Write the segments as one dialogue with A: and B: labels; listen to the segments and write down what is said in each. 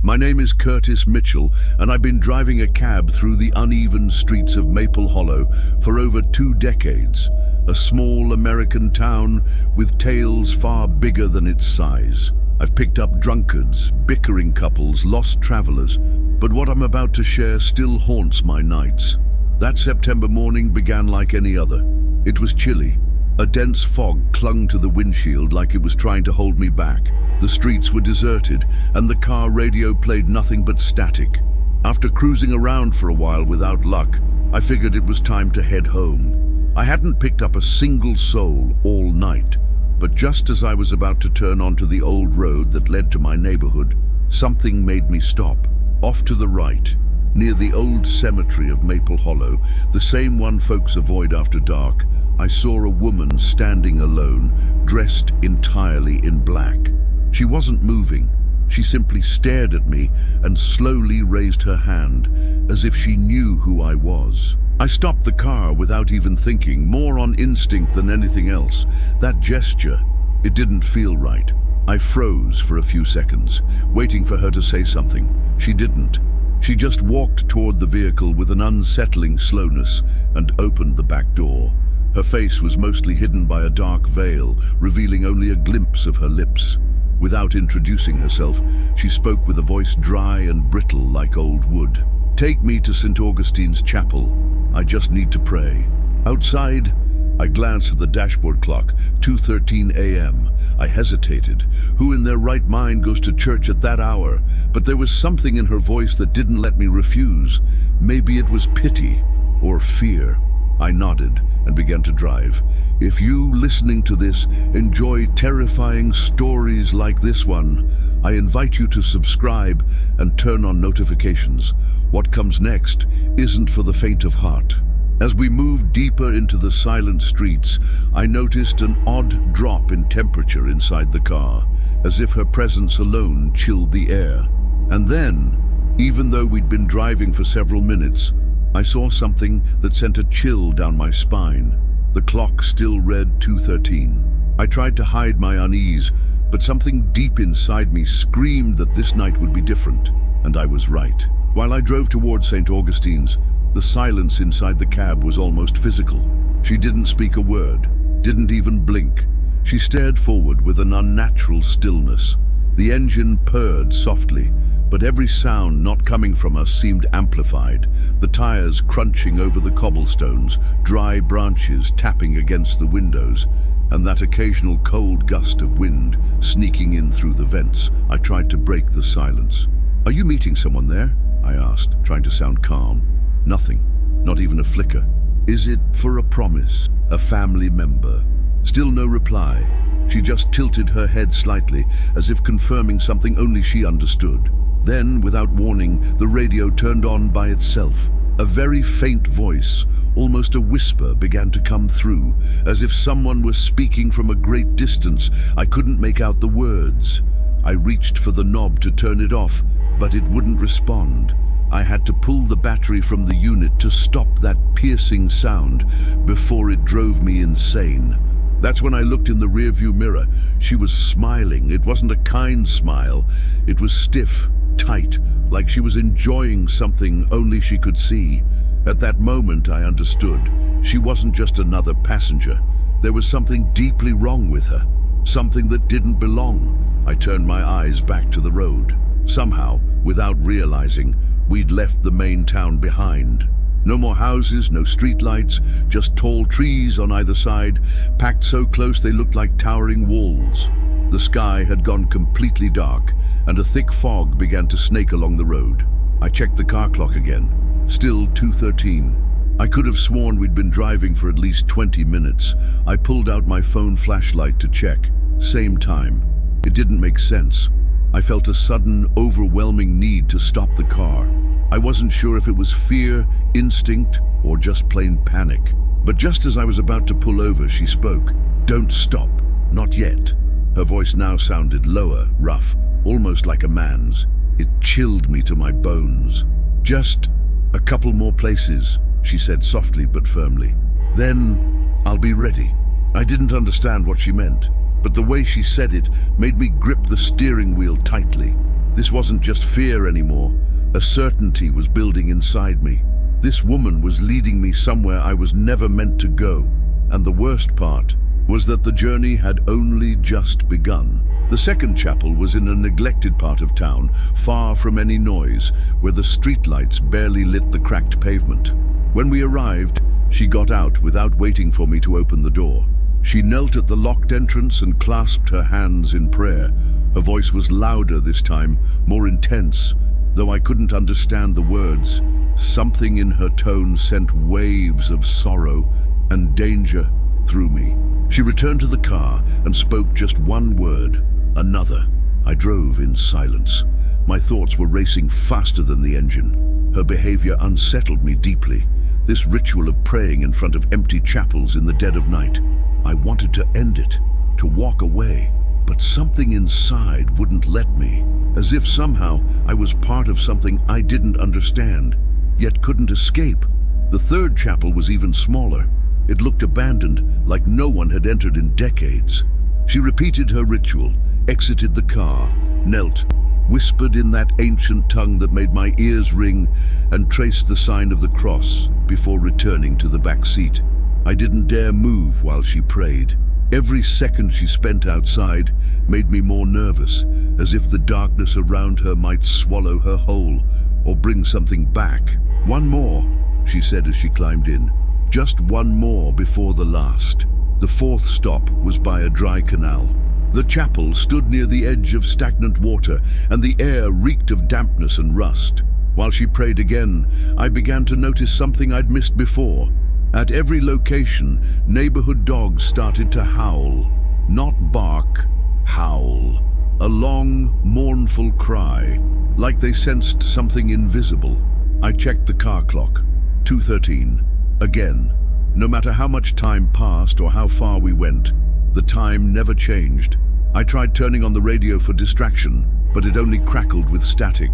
A: My name is Curtis Mitchell, and I've been driving a cab through the uneven streets of Maple Hollow for over 2 decades. A small American town with tales far bigger than its size. I've picked up drunkards, bickering couples, lost travelers, but what I'm about to share still haunts my nights. That September morning began like any other. It was chilly. A dense fog clung to the windshield like it was trying to hold me back. The streets were deserted, and the car radio played nothing but static. After cruising around for a while without luck, I figured it was time to head home. I hadn't picked up a single soul all night, but just as I was about to turn onto the old road that led to my neighborhood, something made me stop. Off to the right, near the old cemetery of Maple Hollow, the same one folks avoid after dark, I saw a woman standing alone, dressed entirely in black. She wasn't moving. She simply stared at me and slowly raised her hand, as if she knew who I was. I stopped the car without even thinking, more on instinct than anything else. That gesture, it didn't feel right. I froze for a few seconds, waiting for her to say something. She didn't. She just walked toward the vehicle with an unsettling slowness and opened the back door. Her face was mostly hidden by a dark veil, revealing only a glimpse of her lips. Without introducing herself, she spoke with a voice dry and brittle like old wood. "Take me to St. Augustine's chapel. I just need to pray." Outside, I glanced at the dashboard clock, 2:13 a.m. I hesitated. Who in their right mind goes to church at that hour? But there was something in her voice that didn't let me refuse. Maybe it was pity or fear. I nodded and began to drive. If you, listening to this, enjoy terrifying stories like this one, I invite you to subscribe and turn on notifications. What comes next isn't for the faint of heart. As we moved deeper into the silent streets, I noticed an odd drop in temperature inside the car, as if her presence alone chilled the air. And then, even though we'd been driving for several minutes, I saw something that sent a chill down my spine. The clock still read 2:13. I tried to hide my unease, but something deep inside me screamed that this night would be different, and I was right. While I drove towards St. Augustine's, the silence inside the cab was almost physical. She didn't speak a word, didn't even blink. She stared forward with an unnatural stillness. The engine purred softly, but every sound not coming from us seemed amplified. The tires crunching over the cobblestones, dry branches tapping against the windows, and that occasional cold gust of wind sneaking in through the vents. I tried to break the silence. "Are you meeting someone there?" I asked, trying to sound calm. Nothing, not even a flicker. "Is it for a promise? A family member?" Still no reply. She just tilted her head slightly, as if confirming something only she understood. Then, without warning, the radio turned on by itself. A very faint voice, almost a whisper, began to come through, as if someone were speaking from a great distance. I couldn't make out the words. I reached for the knob to turn it off, but it wouldn't respond. I had to pull the battery from the unit to stop that piercing sound before it drove me insane. That's when I looked in the rearview mirror. She was smiling. It wasn't a kind smile. It was stiff, tight, like she was enjoying something only she could see. At that moment, I understood. She wasn't just another passenger. There was something deeply wrong with her, something that didn't belong. I turned my eyes back to the road. Somehow, without realizing, we'd left the main town behind. No more houses, no streetlights, just tall trees on either side, packed so close they looked like towering walls. The sky had gone completely dark, and a thick fog began to snake along the road. I checked the car clock again. Still 2:13. I could have sworn we'd been driving for at least 20 minutes. I pulled out my phone flashlight to check. Same time. It didn't make sense. I felt a sudden, overwhelming need to stop the car. I wasn't sure if it was fear, instinct, or just plain panic. But just as I was about to pull over, she spoke. "Don't stop. Not yet." Her voice now sounded lower, rough, almost like a man's. It chilled me to my bones. "Just a couple more places," she said softly but firmly. "Then I'll be ready." I didn't understand what she meant, but the way she said it made me grip the steering wheel tightly. This wasn't just fear anymore. A certainty was building inside me. This woman was leading me somewhere I was never meant to go. And the worst part was that the journey had only just begun. The second chapel was in a neglected part of town, far from any noise, where the streetlights barely lit the cracked pavement. When we arrived, she got out without waiting for me to open the door. She knelt at the locked entrance and clasped her hands in prayer. Her voice was louder this time, more intense. Though I couldn't understand the words, something in her tone sent waves of sorrow and danger through me. She returned to the car and spoke just one word, another. I drove in silence. My thoughts were racing faster than the engine. Her behavior unsettled me deeply. This ritual of praying in front of empty chapels in the dead of night. I wanted to end it, to walk away, but something inside wouldn't let me, as if somehow I was part of something I didn't understand, yet couldn't escape. The third chapel was even smaller. It looked abandoned, like no one had entered in decades. She repeated her ritual, exited the car, knelt, whispered in that ancient tongue that made my ears ring, and traced the sign of the cross before returning to the back seat. I didn't dare move while she prayed. Every second she spent outside made me more nervous, as if the darkness around her might swallow her whole or bring something back. "One more," she said as she climbed in. "Just one more before the last." The fourth stop was by a dry canal. The chapel stood near the edge of stagnant water, and the air reeked of dampness and rust. While she prayed again, I began to notice something I'd missed before. At every location, neighborhood dogs started to howl. Not bark, howl. A long, mournful cry, like they sensed something invisible. I checked the car clock. 2:13. Again. No matter how much time passed or how far we went, the time never changed. I tried turning on the radio for distraction, but it only crackled with static.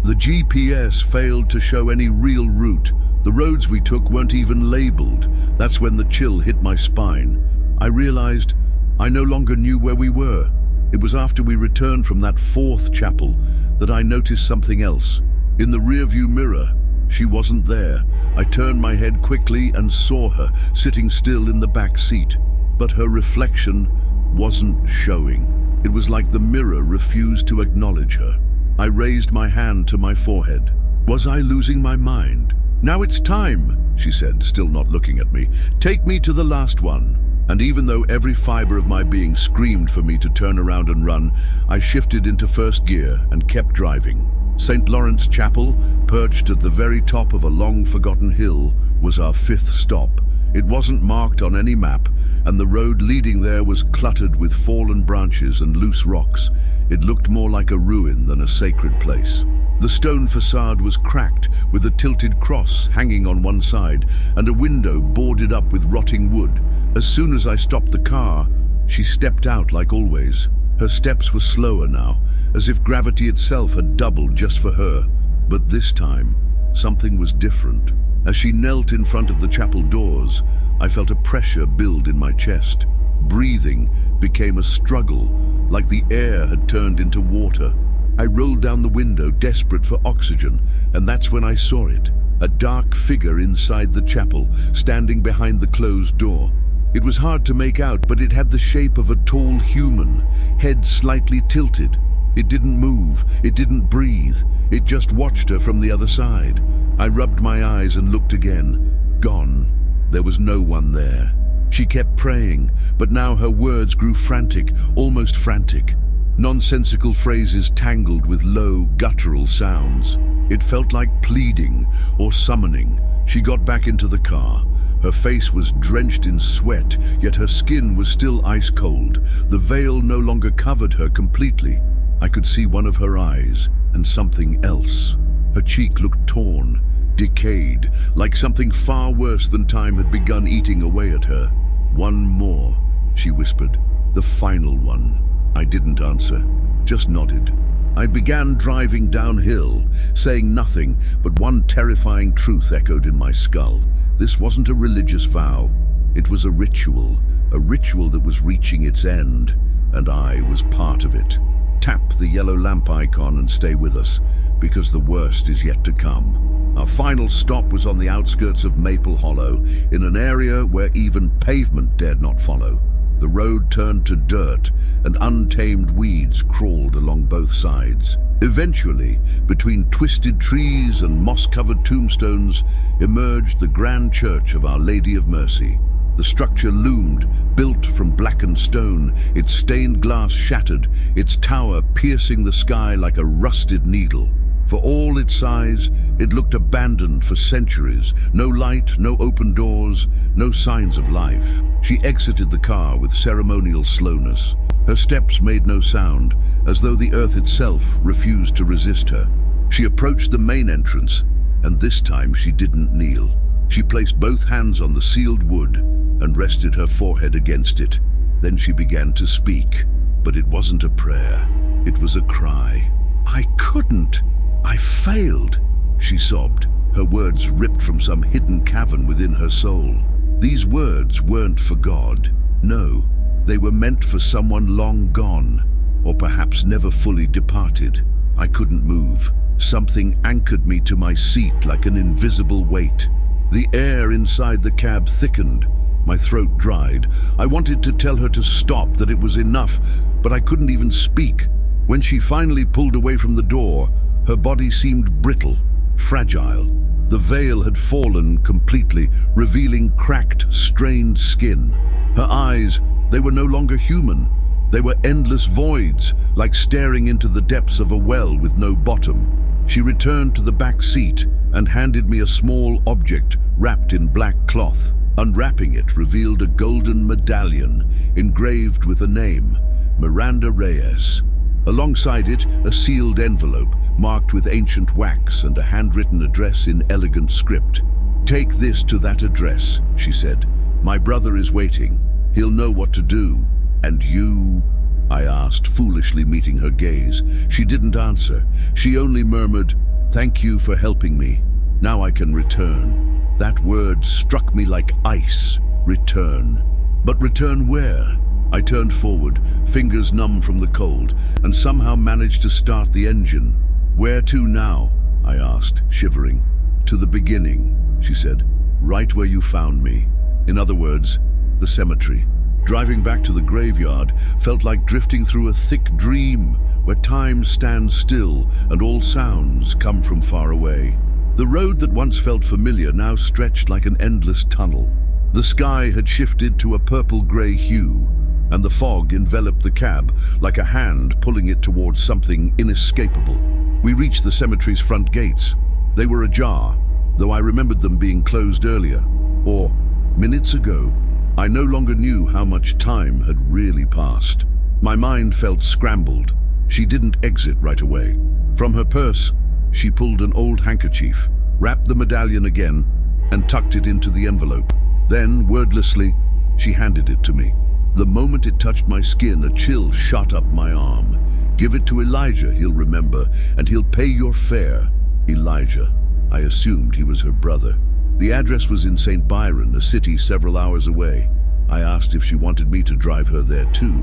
A: The GPS failed to show any real route. The roads we took weren't even labeled. That's when the chill hit my spine. I realized I no longer knew where we were. It was after we returned from that fourth chapel that I noticed something else. In the rearview mirror, she wasn't there. I turned my head quickly and saw her sitting still in the back seat. But her reflection wasn't showing. It was like the mirror refused to acknowledge her. I raised my hand to my forehead. Was I losing my mind? "Now it's time," she said, still not looking at me. "Take me to the last one." And even though every fiber of my being screamed for me to turn around and run, I shifted into first gear and kept driving. St. Lawrence Chapel, perched at the very top of a long-forgotten hill, was our fifth stop. It wasn't marked on any map, and the road leading there was cluttered with fallen branches and loose rocks. It looked more like a ruin than a sacred place. The stone facade was cracked, with a tilted cross hanging on one side, and a window boarded up with rotting wood. As soon as I stopped the car, she stepped out like always. Her steps were slower now, as if gravity itself had doubled just for her. But this time, something was different. As she knelt in front of the chapel doors, I felt a pressure build in my chest. Breathing became a struggle, like the air had turned into water. I rolled down the window, desperate for oxygen, and that's when I saw it. A dark figure inside the chapel, standing behind the closed door. It was hard to make out, but it had the shape of a tall human, head slightly tilted. It didn't move, it didn't breathe, it just watched her from the other side. I rubbed my eyes and looked again. Gone. There was no one there. She kept praying, but now her words grew frantic, almost frantic. Nonsensical phrases tangled with low, guttural sounds. It felt like pleading or summoning. She got back into the car. Her face was drenched in sweat, yet her skin was still ice cold. The veil no longer covered her completely. I could see one of her eyes, and something else. Her cheek looked torn, decayed, like something far worse than time had begun eating away at her. "One more," she whispered. "The final one." I didn't answer, just nodded. I began driving downhill, saying nothing, but one terrifying truth echoed in my skull. This wasn't a religious vow. It was a ritual that was reaching its end, and I was part of it. Tap the yellow lamp icon and stay with us, because the worst is yet to come. Our final stop was on the outskirts of Maple Hollow, in an area where even pavement dared not follow. The road turned to dirt, and untamed weeds crawled along both sides. Eventually, between twisted trees and moss-covered tombstones, emerged the grand church of Our Lady of Mercy. The structure loomed, built from blackened stone, its stained glass shattered, its tower piercing the sky like a rusted needle. For all its size, it looked abandoned for centuries. No light, no open doors, no signs of life. She exited the car with ceremonial slowness. Her steps made no sound, as though the earth itself refused to resist her. She approached the main entrance, and this time she didn't kneel. She placed both hands on the sealed wood and rested her forehead against it. Then she began to speak, but it wasn't a prayer. It was a cry. "I couldn't. I failed," she sobbed, her words ripped from some hidden cavern within her soul. These words weren't for God. No, they were meant for someone long gone, or perhaps never fully departed. I couldn't move. Something anchored me to my seat like an invisible weight. The air inside the cab thickened. My throat dried. I wanted to tell her to stop, that it was enough, but I couldn't even speak. When she finally pulled away from the door, her body seemed brittle, fragile. The veil had fallen completely, revealing cracked, strained skin. Her eyes, they were no longer human. They were endless voids, like staring into the depths of a well with no bottom. She returned to the back seat and handed me a small object wrapped in black cloth. Unwrapping it revealed a golden medallion engraved with a name, Miranda Reyes. Alongside it, a sealed envelope marked with ancient wax and a handwritten address in elegant script. "Take this to that address," she said. "My brother is waiting. He'll know what to do." "And you?" I asked, foolishly meeting her gaze. She didn't answer. She only murmured, "Thank you for helping me. Now I can return." That word struck me like ice. Return. But return where? I turned forward, fingers numb from the cold, and somehow managed to start the engine. "Where to now?" I asked, shivering. "To the beginning," she said. "Right where you found me." In other words, the cemetery. Driving back to the graveyard felt like drifting through a thick dream where time stands still and all sounds come from far away. The road that once felt familiar now stretched like an endless tunnel. The sky had shifted to a purple-gray hue, and the fog enveloped the cab like a hand pulling it towards something inescapable. We reached the cemetery's front gates. They were ajar, though I remembered them being closed earlier, or minutes ago. I no longer knew how much time had really passed. My mind felt scrambled. She didn't exit right away. From her purse, she pulled an old handkerchief, wrapped the medallion again, and tucked it into the envelope. Then, wordlessly, she handed it to me. The moment it touched my skin, a chill shot up my arm. "Give it to Elijah, he'll remember, and he'll pay your fare." Elijah. I assumed he was her brother. The address was in St. Byron, a city several hours away. I asked if she wanted me to drive her there too.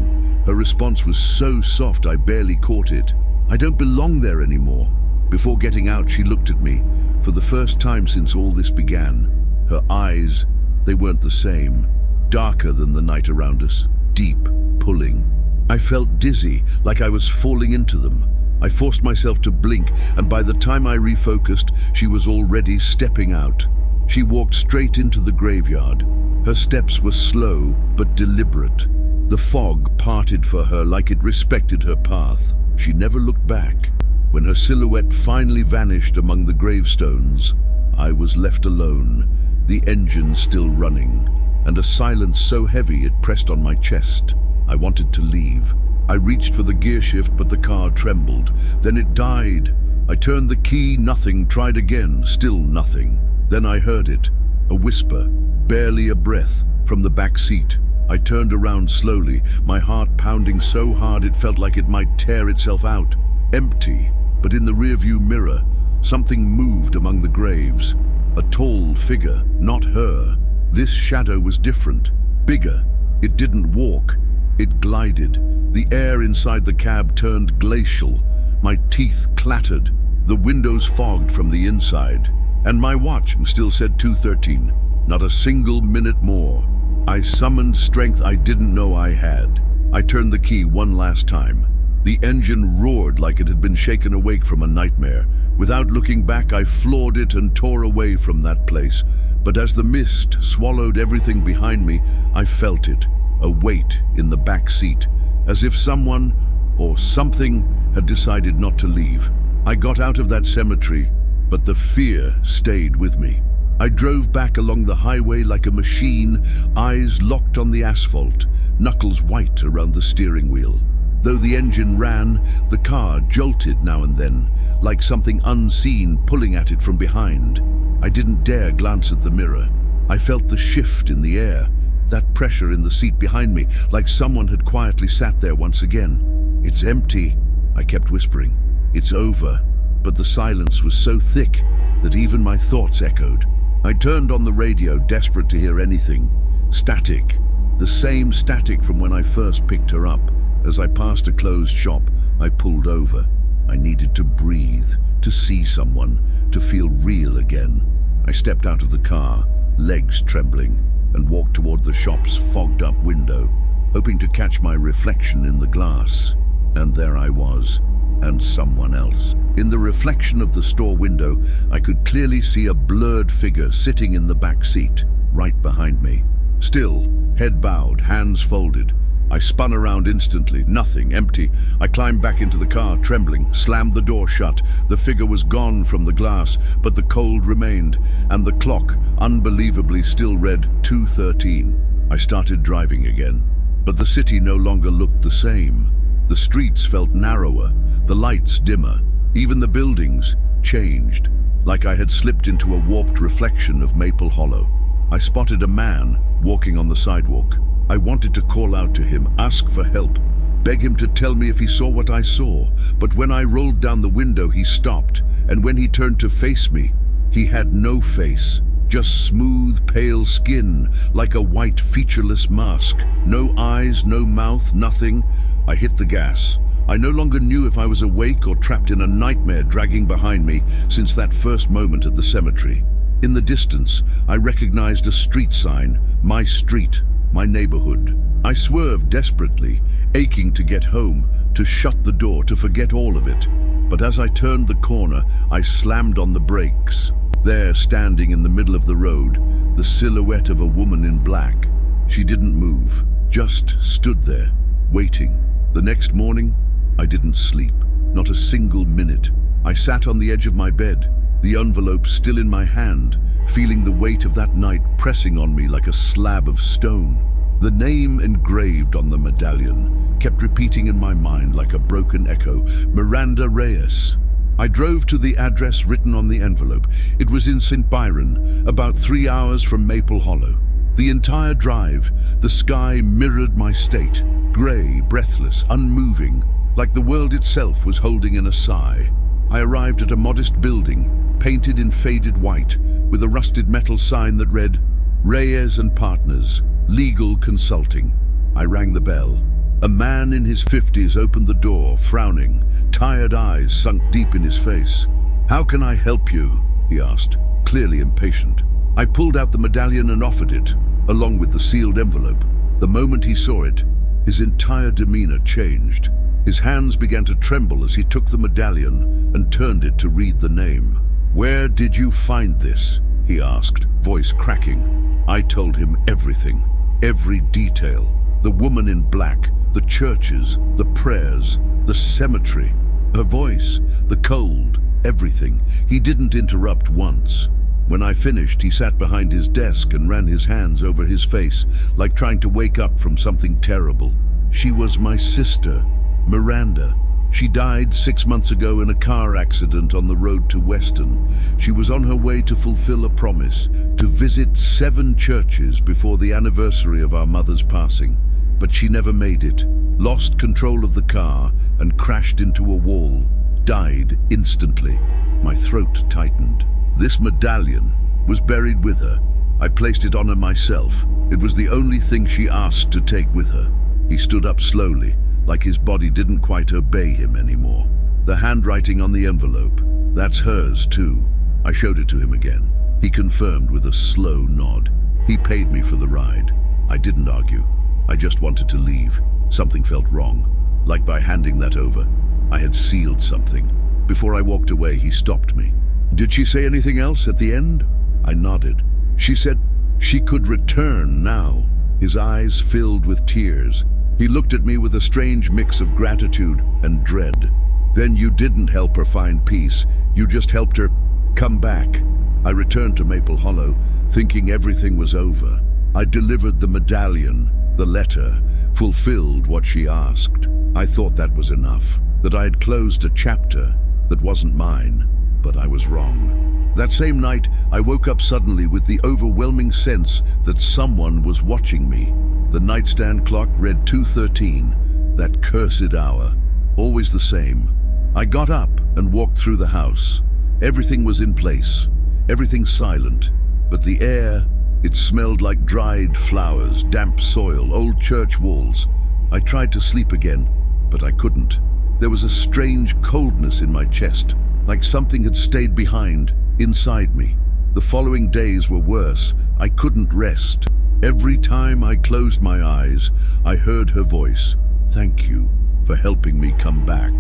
A: Her response was so soft I barely caught it. "I don't belong there anymore." Before getting out, she looked at me. For the first time since all this began, her eyes, they weren't the same. Darker than the night around us, deep, pulling. I felt dizzy, like I was falling into them. I forced myself to blink, and by the time I refocused, she was already stepping out. She walked straight into the graveyard. Her steps were slow, but deliberate. The fog parted for her like it respected her path. She never looked back. When her silhouette finally vanished among the gravestones, I was left alone, the engine still running, and a silence so heavy it pressed on my chest. I wanted to leave. I reached for the gear shift, but the car trembled. Then it died. I turned the key, nothing, tried again, still nothing. Then I heard it, a whisper, barely a breath, from the back seat. I turned around slowly, my heart pounding so hard it felt like it might tear itself out. Empty, but in the rearview mirror, something moved among the graves. A tall figure, not her. This shadow was different, bigger. It didn't walk. It glided. The air inside the cab turned glacial. My teeth clattered. The windows fogged from the inside. And my watch still said 2:13. Not a single minute more. I summoned strength I didn't know I had. I turned the key one last time. The engine roared like it had been shaken awake from a nightmare. Without looking back, I floored it and tore away from that place. But as the mist swallowed everything behind me, I felt it, a weight in the back seat, as if someone or something had decided not to leave. I got out of that cemetery, but the fear stayed with me. I drove back along the highway like a machine, eyes locked on the asphalt, knuckles white around the steering wheel. Though the engine ran, the car jolted now and then, like something unseen pulling at it from behind. I didn't dare glance at the mirror. I felt the shift in the air, that pressure in the seat behind me, like someone had quietly sat there once again. "It's empty," I kept whispering. "It's over." But the silence was so thick that even my thoughts echoed. I turned on the radio, desperate to hear anything. Static. The same static from when I first picked her up. As I passed a closed shop, I pulled over. I needed to breathe, to see someone, to feel real again. I stepped out of the car, legs trembling, and walked toward the shop's fogged-up window, hoping to catch my reflection in the glass. And there I was, and someone else. In the reflection of the store window, I could clearly see a blurred figure sitting in the back seat, right behind me. Still, head bowed, hands folded. I spun around instantly, nothing, empty. I climbed back into the car, trembling, slammed the door shut. The figure was gone from the glass, but the cold remained, and the clock, unbelievably, still read 2:13. I started driving again, but the city no longer looked the same. The streets felt narrower, the lights dimmer. Even the buildings changed, like I had slipped into a warped reflection of Maple Hollow. I spotted a man walking on the sidewalk. I wanted to call out to him, ask for help, beg him to tell me if he saw what I saw. But when I rolled down the window, he stopped, and when he turned to face me, he had no face, just smooth, pale skin, like a white, featureless mask. No eyes, no mouth, nothing. I hit the gas. I no longer knew if I was awake or trapped in a nightmare dragging behind me since that first moment at the cemetery. In the distance, I recognized a street sign, my street, my neighborhood. I swerved desperately, aching to get home, to shut the door, to forget all of it. But as I turned the corner, I slammed on the brakes. There, standing in the middle of the road, the silhouette of a woman in black. She didn't move, just stood there, waiting. The next morning, I didn't sleep, not a single minute. I sat on the edge of my bed, the envelope still in my hand, feeling the weight of that night pressing on me like a slab of stone. The name engraved on the medallion kept repeating in my mind like a broken echo, Miranda Reyes. I drove to the address written on the envelope. It was in St. Byron, about 3 hours from Maple Hollow. The entire drive, the sky mirrored my state, grey, breathless, unmoving, like the world itself was holding in a sigh. I arrived at a modest building, painted in faded white, with a rusted metal sign that read, Reyes and Partners, Legal Consulting. I rang the bell. A man in his 50s opened the door, frowning, tired eyes sunk deep in his face. "How can I help you?" he asked, clearly impatient. I pulled out the medallion and offered it, along with the sealed envelope. The moment he saw it, his entire demeanor changed. His hands began to tremble as he took the medallion and turned it to read the name. "Where did you find this?" he asked, voice cracking. I told him everything, every detail. The woman in black, the churches, the prayers, the cemetery. Her voice, the cold, everything. He didn't interrupt once. When I finished, he sat behind his desk and ran his hands over his face, like trying to wake up from something terrible. "She was my sister, Miranda. She died 6 months ago in a car accident on the road to Weston. She was on her way to fulfill a promise, to visit 7 churches before the anniversary of our mother's passing. But she never made it, lost control of the car and crashed into a wall, died instantly." My throat tightened. This medallion was buried with her. I placed it on her myself. It was the only thing she asked to take with her. He stood up slowly, like his body didn't quite obey him anymore. The handwriting on the envelope, that's hers too. I showed it to him again. He confirmed with a slow nod. He paid me for the ride. I didn't argue. I just wanted to leave. Something felt wrong. Like by handing that over, I had sealed something. Before I walked away, he stopped me. Did she say anything else at the end? I nodded. She said she could return now. His eyes filled with tears. He looked at me with a strange mix of gratitude and dread. Then you didn't help her find peace. You just helped her come back. I returned to Maple Hollow, thinking everything was over. I delivered the medallion, the letter, fulfilled what she asked. I thought that was enough, that I had closed a chapter that wasn't mine, but I was wrong. That same night, I woke up suddenly with the overwhelming sense that someone was watching me. The nightstand clock read 2:13, that cursed hour, always the same. I got up and walked through the house. Everything was in place, everything silent, but the air, it smelled like dried flowers, damp soil, old church walls. I tried to sleep again, but I couldn't. There was a strange coldness in my chest, like something had stayed behind, inside me. The following days were worse. I couldn't rest. Every time I closed my eyes, I heard her voice. Thank you for helping me come back.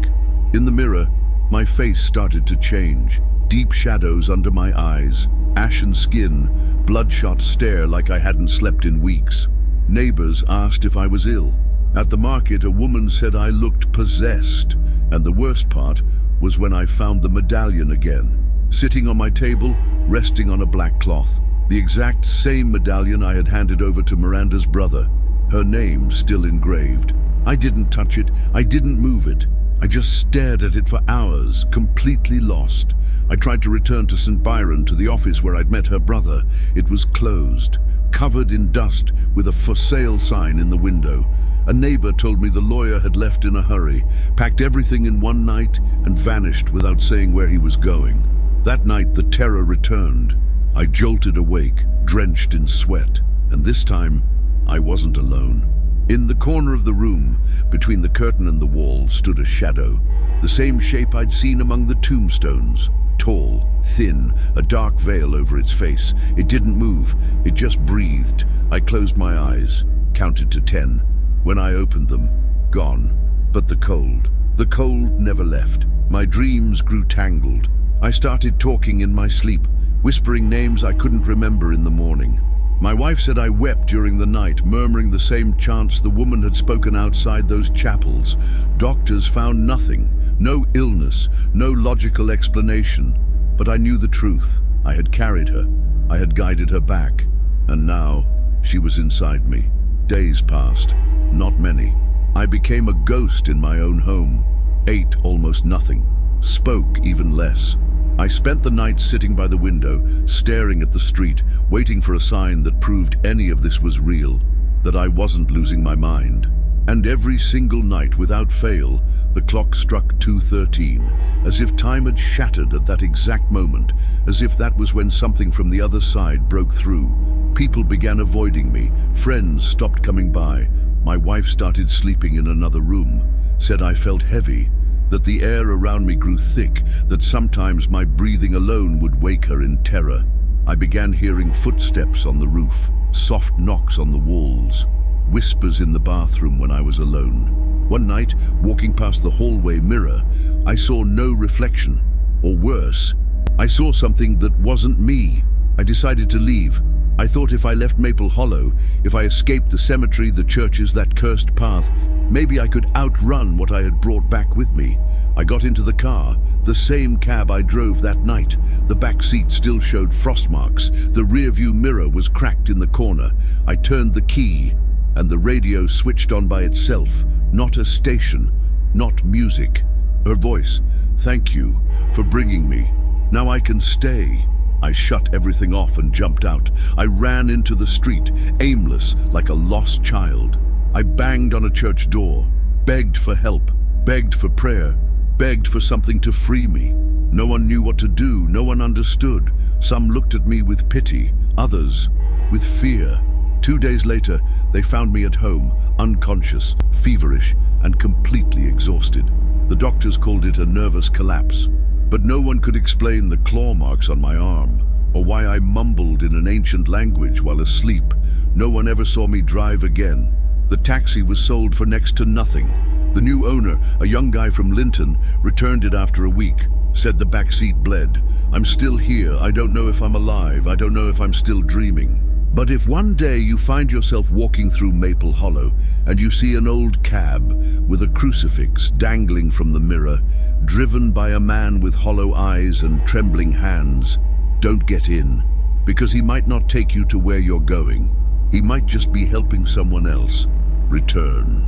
A: In the mirror, my face started to change. Deep shadows under my eyes, ashen skin, bloodshot stare like I hadn't slept in weeks. Neighbors asked if I was ill. At the market, a woman said I looked possessed. And the worst part was when I found the medallion again, sitting on my table, resting on a black cloth. The exact same medallion I had handed over to Miranda's brother, her name still engraved. I didn't touch it, I didn't move it. I just stared at it for hours, completely lost. I tried to return to St. Byron, to the office where I'd met her brother. It was closed, covered in dust, with a for sale sign in the window. A neighbor told me the lawyer had left in a hurry, packed everything in one night, and vanished without saying where he was going. That night, the terror returned. I jolted awake, drenched in sweat, and this time, I wasn't alone. In the corner of the room, between the curtain and the wall, stood a shadow, the same shape I'd seen among the tombstones. Tall, thin, a dark veil over its face. It didn't move, it just breathed. I closed my eyes, counted to 10. When I opened them, gone. But the cold never left. My dreams grew tangled. I started talking in my sleep, whispering names I couldn't remember in the morning. My wife said I wept during the night, murmuring the same chants the woman had spoken outside those chapels. Doctors found nothing, no illness, no logical explanation. But I knew the truth. I had carried her. I had guided her back. And now, she was inside me. Days passed. Not many. I became a ghost in my own home. Ate almost nothing. Spoke even less. I spent the night sitting by the window, staring at the street, waiting for a sign that proved any of this was real, that I wasn't losing my mind. And every single night, without fail, the clock struck 2:13, as if time had shattered at that exact moment, as if that was when something from the other side broke through. People began avoiding me, friends stopped coming by, my wife started sleeping in another room, said I felt heavy, that the air around me grew thick, that sometimes my breathing alone would wake her in terror. I began hearing footsteps on the roof, soft knocks on the walls, whispers in the bathroom when I was alone. One night, walking past the hallway mirror, I saw no reflection, or worse, I saw something that wasn't me. I decided to leave. I thought if I left Maple Hollow, if I escaped the cemetery, the churches, that cursed path, maybe I could outrun what I had brought back with me. I got into the car, the same cab I drove that night. The back seat still showed frost marks. The rearview mirror was cracked in the corner. I turned the key, and the radio switched on by itself. Not a station, not music. Her voice, "Thank you for bringing me. Now I can stay." I shut everything off and jumped out. I ran into the street, aimless, like a lost child. I banged on a church door, begged for help, begged for prayer, begged for something to free me. No one knew what to do, no one understood. Some looked at me with pity, others with fear. 2 days later, they found me at home, unconscious, feverish, and completely exhausted. The doctors called it a nervous collapse, but no one could explain the claw marks on my arm, or why I mumbled in an ancient language while asleep. No one ever saw me drive again. The taxi was sold for next to nothing. The new owner, a young guy from Linton, returned it after a week. Said the backseat bled. "I'm still here. I don't know if I'm alive. I don't know if I'm still dreaming." But if one day you find yourself walking through Maple Hollow and you see an old cab with a crucifix dangling from the mirror, driven by a man with hollow eyes and trembling hands, don't get in, because he might not take you to where you're going. He might just be helping someone else return.